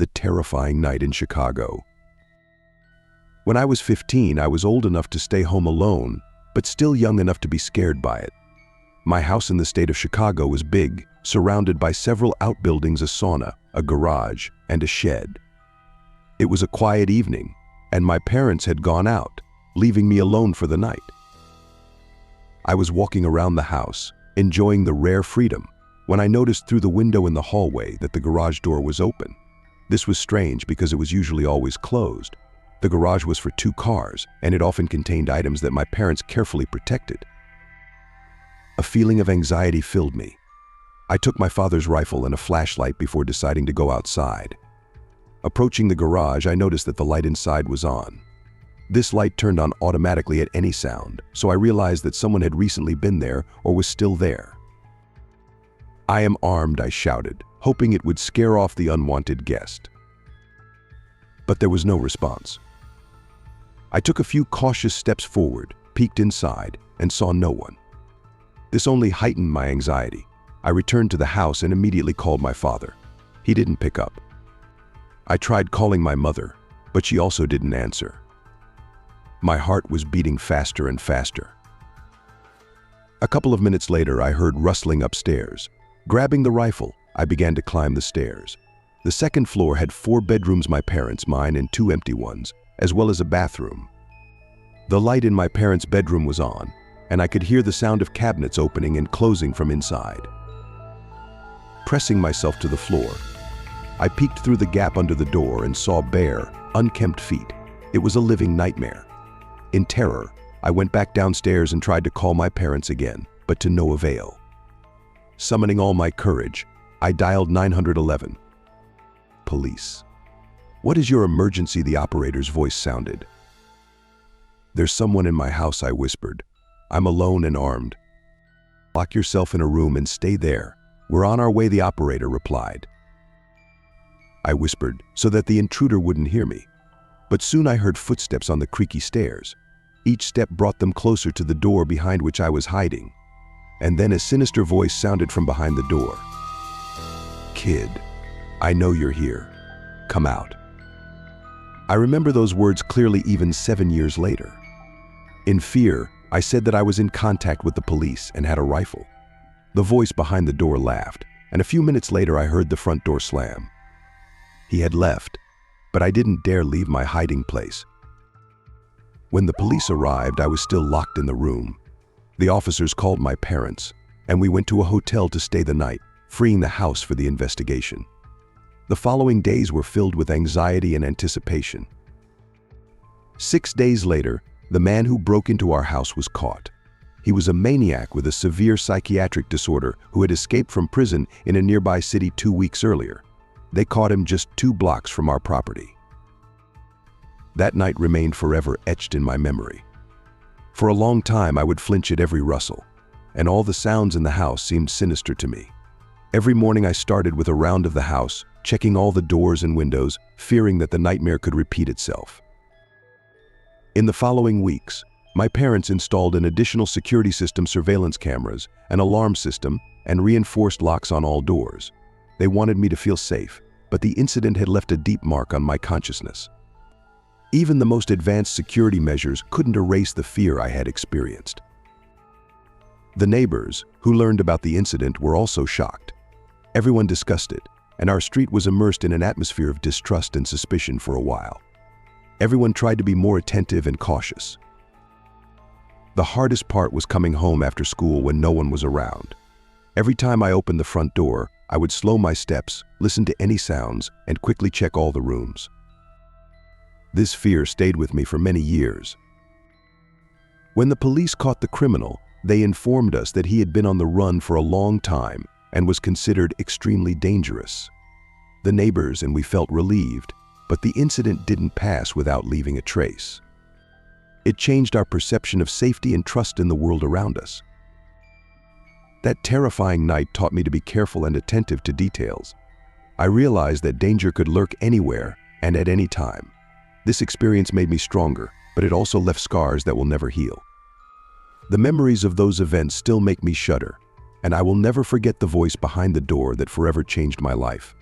the terrifying night in Chicago. When I was 15, I was old enough to stay home alone, but still young enough to be scared by it. My house in the state of Chicago was big, surrounded by several outbuildings, a sauna, a garage, and a shed. It was a quiet evening, and my parents had gone out, leaving me alone for the night. I was walking around the house, enjoying the rare freedom, when I noticed through the window in the hallway that the garage door was open. This was strange because it was usually always closed. The garage was for 2 cars, and it often contained items that my parents carefully protected. A feeling of anxiety filled me. I took my father's rifle and a flashlight before deciding to go outside. Approaching the garage, I noticed that the light inside was on. This light turned on automatically at any sound, so I realized that someone had recently been there or was still there. "I am armed," I shouted, hoping it would scare off the unwanted guest. But there was no response. I took a few cautious steps forward, peeked inside, and saw no one. This only heightened my anxiety. I returned to the house and immediately called my father. He didn't pick up. I tried calling my mother, but she also didn't answer. My heart was beating faster and faster. A couple of minutes later, I heard rustling upstairs. Grabbing the rifle, I began to climb the stairs. The second floor had 4 bedrooms, my parents', mine, and 2 empty ones, as well as a bathroom. The light in my parents' bedroom was on, and I could hear the sound of cabinets opening and closing from inside. Pressing myself to the floor, I peeked through the gap under the door and saw bare, unkempt feet. It was a living nightmare. In terror, I went back downstairs and tried to call my parents again, but to no avail. Summoning all my courage, I dialed 911. "Police. What is your emergency?" the operator's voice sounded. "There's someone in my house," I whispered. "I'm alone and armed. Lock yourself in a room and stay there. We're on our way," the operator replied. I whispered so that the intruder wouldn't hear me. But soon I heard footsteps on the creaky stairs. Each step brought them closer to the door behind which I was hiding. And then a sinister voice sounded from behind the door. "Kid, I know you're here. Come out." I remember those words clearly even 7 years later. In fear, I said that I was in contact with the police and had a rifle. The voice behind the door laughed, and a few minutes later I heard the front door slam. He had left, but I didn't dare leave my hiding place. When the police arrived, I was still locked in the room. The officers called my parents, and we went to a hotel to stay the night, freeing the house for the investigation. The following days were filled with anxiety and anticipation. 6 days later, the man who broke into our house was caught. He was a maniac with a severe psychiatric disorder who had escaped from prison in a nearby city 2 weeks earlier. They caught him just 2 blocks from our property. That night remained forever etched in my memory. For a long time, I would flinch at every rustle, and all the sounds in the house seemed sinister to me. Every morning I started with a round of the house, checking all the doors and windows, fearing that the nightmare could repeat itself. In the following weeks, my parents installed an additional security system, surveillance cameras, an alarm system, and reinforced locks on all doors. They wanted me to feel safe, but the incident had left a deep mark on my consciousness. Even the most advanced security measures couldn't erase the fear I had experienced. The neighbors, who learned about the incident, were also shocked. Everyone discussed it, and our street was immersed in an atmosphere of distrust and suspicion for a while. Everyone tried to be more attentive and cautious. The hardest part was coming home after school when no one was around. Every time I opened the front door, I would slow my steps, listen to any sounds, and quickly check all the rooms. This fear stayed with me for many years. When the police caught the criminal, they informed us that he had been on the run for a long time and was considered extremely dangerous. The neighbors and we felt relieved, but the incident didn't pass without leaving a trace. It changed our perception of safety and trust in the world around us. That terrifying night taught me to be careful and attentive to details. I realized that danger could lurk anywhere and at any time. This experience made me stronger, but it also left scars that will never heal. The memories of those events still make me shudder, and I will never forget the voice behind the door that forever changed my life.